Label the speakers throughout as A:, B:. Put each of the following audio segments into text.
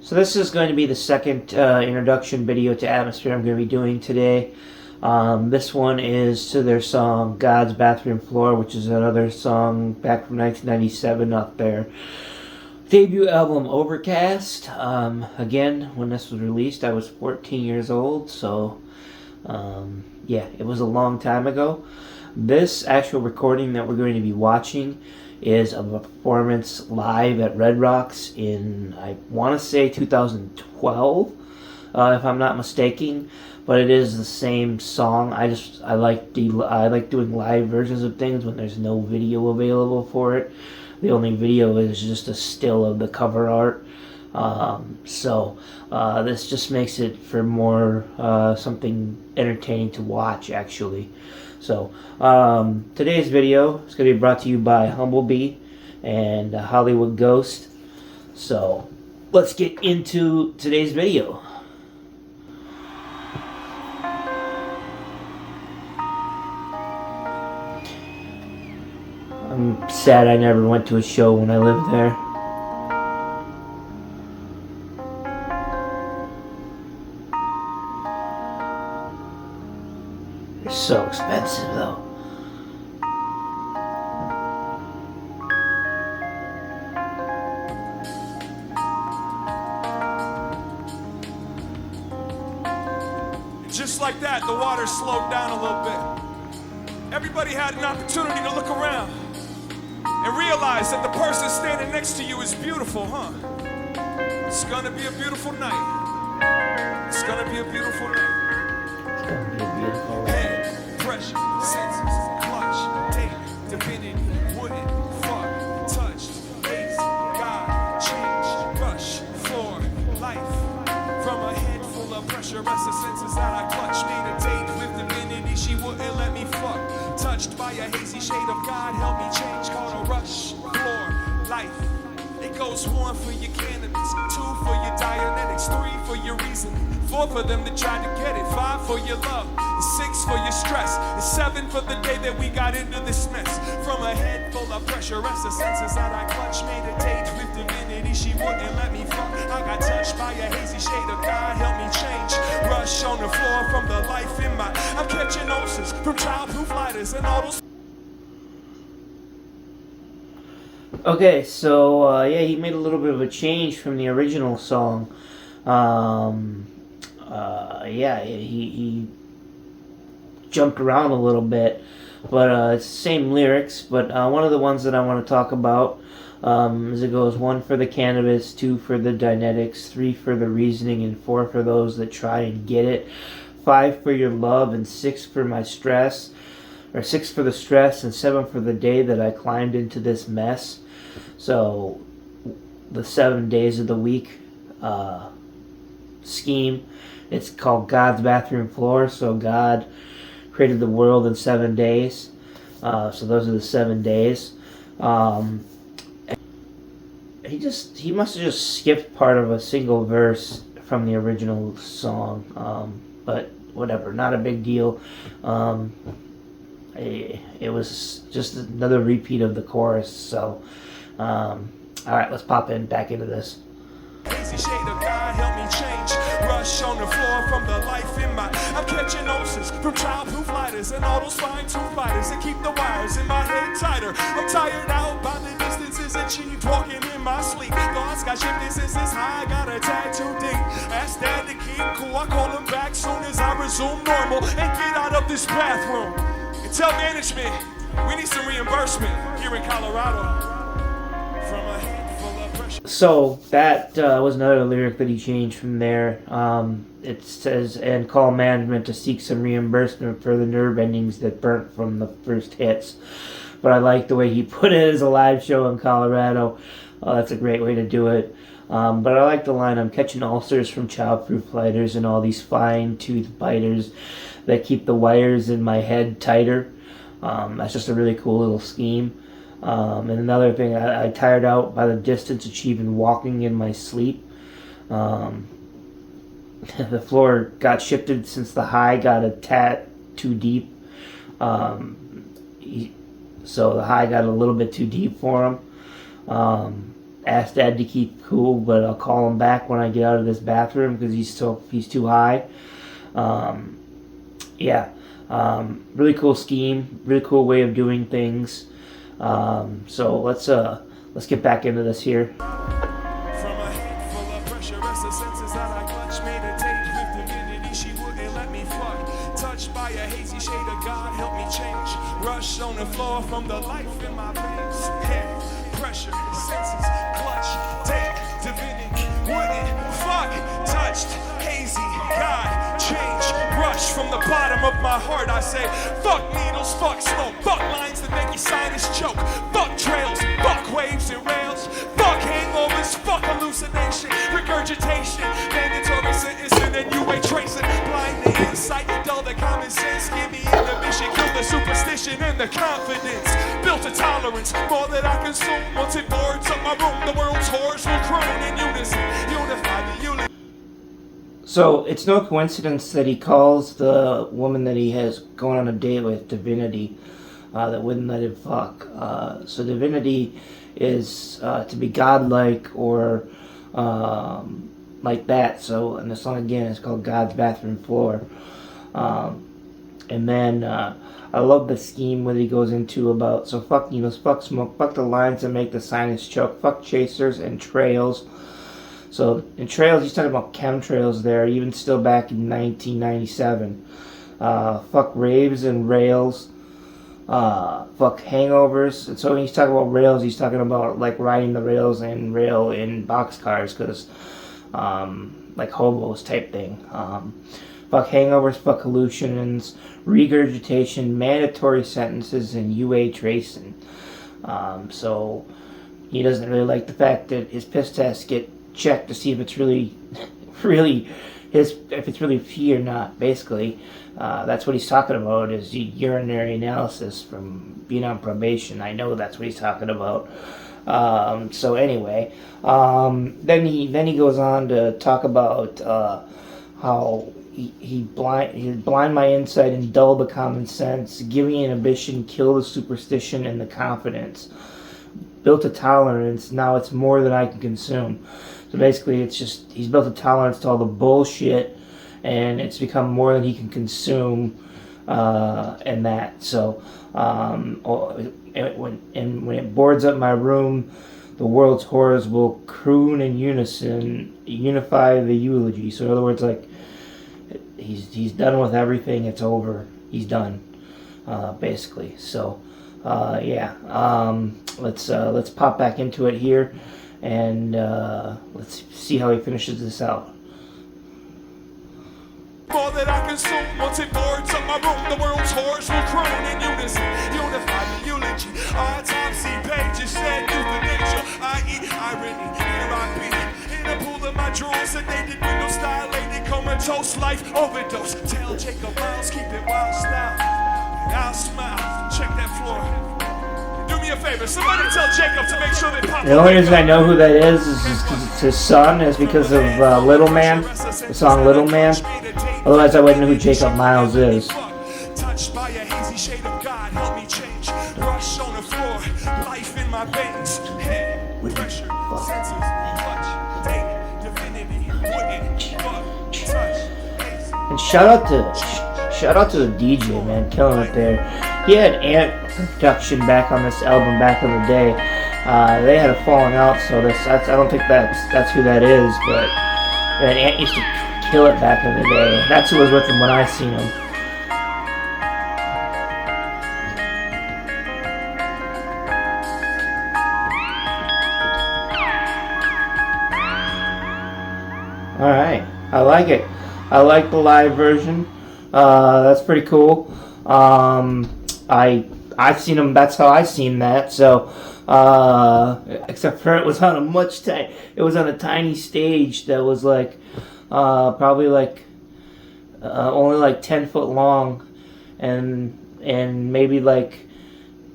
A: So this is going to be the second introduction video to Atmosphere I'm going to be doing today. This one is to their song God's Bathroom Floor, which is another song back from 1997 off their debut album Overcast. Again, when this was released, I was 14 years old, so yeah, it was a long time ago. This actual recording that we're going to be watching is of a performance live at Red Rocks in, I want to say 2012, if I'm not mistaken. But it is the same song. I like doing live versions of things when there's no video available for it. The only video is just a still of the cover art. So this just makes it for more something entertaining to watch, actually. So today's video is going to be brought to you by Humblebee and Hollywood Ghost. So let's get into today's video. I'm sad I never went to a show when I lived there. They're so expensive, though.
B: Just like that, the water slowed down a little bit. Everybody had an opportunity to look around and realize that the person standing next to you is beautiful, huh? It's gonna be a beautiful night. It's gonna be a beautiful night.
A: It's gonna be a beautiful night.
B: Head, pressure, senses, clutch, date, divinity, wouldn't, fuck, touched, lazy, God, change, rush, floor, life. From a head full of pressure, rest of senses that I clutch. Made a date with divinity, she wouldn't let me fuck. Touched by a hazy shade of God, help me change. Called a rush, floor, life. It goes 1 for your cannabis, 2 for your Dianetics, 3 for your reason, 4 for them that tried to get it, 5 for your love, 6 for your stress, and 7 for the day that we got into this mess. From a head full of pressure, rest of senses that I clutch. Made a date with divinity, she wouldn't let me fuck. I got touched by a hazy shade of God, help me change. Rush on the floor from the life in my, I'm catching ulcers from childproof lighters and all those.
A: Okay, so yeah, he made a little bit of a change from the original song. Yeah, he jumped around a little bit, but it's the same lyrics. But one of the ones that I want to talk about is it goes 1 for the cannabis, 2 for the Dianetics, 3 for the reasoning, and 4 for those that try and get it, 5 for your love, and 6 for my stress, or 6 for the stress, and 7 for the day that I climbed into this mess. So the 7 days of the week scheme, it's called God's Bathroom Floor. So God created the world in 7 days. So those are the 7 days. He must have just skipped part of a single verse from the original song. But whatever, not a big deal. It was just another repeat of the chorus. So alright, let's pop back into this.
B: Hazy shade of God, help me change. Rush on the floor from the life in my, I'm catching ulcers from childproof lighters and all those fine tooth fighters that keep the wires in my head tighter. I'm tired out by the distances achieved, walking in my sleep. Thoughts got shifted since this high, got a tattoo deep. Ask Dad to keep cool, I call him back soon as I resume normal and get out of this bathroom. And tell management we need some reimbursement here in Colorado. From a head full of pressure.
A: So that was another lyric that he changed from there. It says, and call management to seek some reimbursement for the nerve endings that burnt from the first hits. But I like the way he put it as a live show in Colorado. That's a great way to do it. But I like the line, I'm catching ulcers from childproof lighters and all these fine tooth biters that keep the wires in my head tighter. That's just a really cool little scheme. And another thing, I tired out by the distance achieving walking in my sleep. The floor got shifted since the high got a tad too deep. So the high got a little bit too deep for him. ask Dad to keep cool, but I'll call him back when I get out of this bathroom because he's too high. Really cool scheme, really cool way of doing things. So let's get back into this here.
B: From a handful of pressure, rest the senses that I clutch. Meditate with divinity, she wouldn't let me fuck. Touched by a hazy shade of God, help me change. Rush on the floor from the life in my veins. Head, pressure, senses, clutch. Take divinity, wouldn't fuck. Touched, hazy, God, change. Rush from the bottom of my heart, I say, fuck needles, fuck smoke, fuck lines that make your sinus choke, fuck trails, fuck waves and rails, fuck hangovers, fuck hallucination, regurgitation, mandatory sentencing, and you ain't tracing, blind the insight, dull the common sense, give me inhibition, kill the superstition and the confidence, built a tolerance, more that I consume, once it boards up my room, the world's horrors will croon in unison, unify the unit.
A: So it's no coincidence that he calls the woman that he has going on a date with Divinity, that wouldn't let him fuck. So Divinity is to be godlike or like that. So, and the song again is called God's Bathroom Floor. And then I love the scheme where he goes into about, so fuck needles, fuck smoke, fuck the lines that make the sinus choke, fuck chasers and trails. So in trails, he's talking about chemtrails there, even still back in 1997. Fuck raves and rails. Fuck hangovers. And so when he's talking about rails, he's talking about like riding the rails and rail in boxcars, because like hobos type thing. Fuck hangovers, fuck hallucinations, regurgitation, mandatory sentences, and UA tracing. So he doesn't really like the fact that his piss tests get check to see if it's really if it's really pee or not. Basically, that's what he's talking about, is urinary analysis from being on probation. I know that's what he's talking about. So anyway, then he goes on to talk about how he blind my insight and dull the common sense, give me inhibition, kill the superstition and the confidence, built a tolerance, now it's more than I can consume. So basically, it's just, he's built a tolerance to all the bullshit, and it's become more than he can consume, and that. So, when it boards up my room, the world's horrors will croon in unison, unify the eulogy. So in other words, like, he's done with everything. It's over. He's done, basically. So, let's pop back into it here. And let's see how he finishes this out.
B: More that I consume, once it boards up my room, the world's horrors will croon in unison, unify the eulogy. Autopsy pages said euthanasia, i.e. irony, here I be, in a pool of my drawers, sedated, windows dilated, comatose, life overdose. Tell Jacob Miles, keep it wild style, and I'll smile, check that floor. Do me a favor, somebody tell Jacob to make sure they pop.
A: The only reason I know who that is because it's his son, is because of Little Man, the song Little Man. Otherwise, I wouldn't know who Jacob Miles is.
B: Touched by a hazy shade of God, help me change. Rush on the floor, life in my veins. Head, pressure, senses, clutch, take, divinity, wouldn't fuck, touch.
A: And shout out to the DJ, man, killing it there. He had Ant production back on this album back in the day. They had a falling out, so I don't think that's who that is, but man, Ant used to kill it back in the day. That's who was with him when I seen him. Alright, I like it. I like the live version. That's pretty cool. I've seen him. That's how I seen that. So, except for it was on a tiny stage that was like, probably like, only like 10 foot long, and maybe like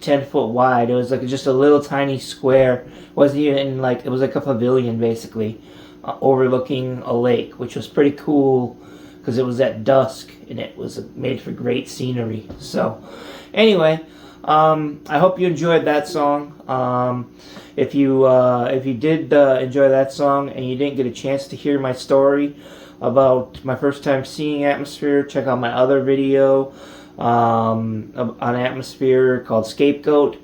A: 10 foot wide. It was like just a little tiny square. It wasn't even like, it was like a pavilion basically, overlooking a lake, which was pretty cool because it was at dusk and it was made for great scenery. So, anyway. I hope you enjoyed that song. If you did enjoy that song and you didn't get a chance to hear my story about my first time seeing Atmosphere, check out my other video on Atmosphere called Scapegoat.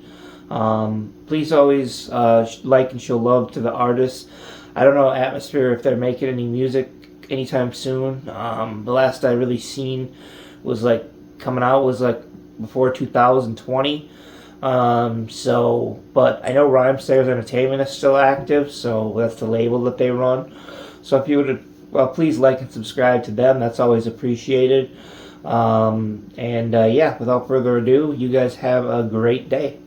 A: Please always like and show love to the artists. I don't know Atmosphere if they're making any music anytime soon. The last I really seen was like coming out was like before 2020. But I know Rhymesayers Entertainment is still active, so that's the label that they run. So if you would, well, please like and subscribe to them. That's always appreciated. Yeah, without further ado, you guys have a great day.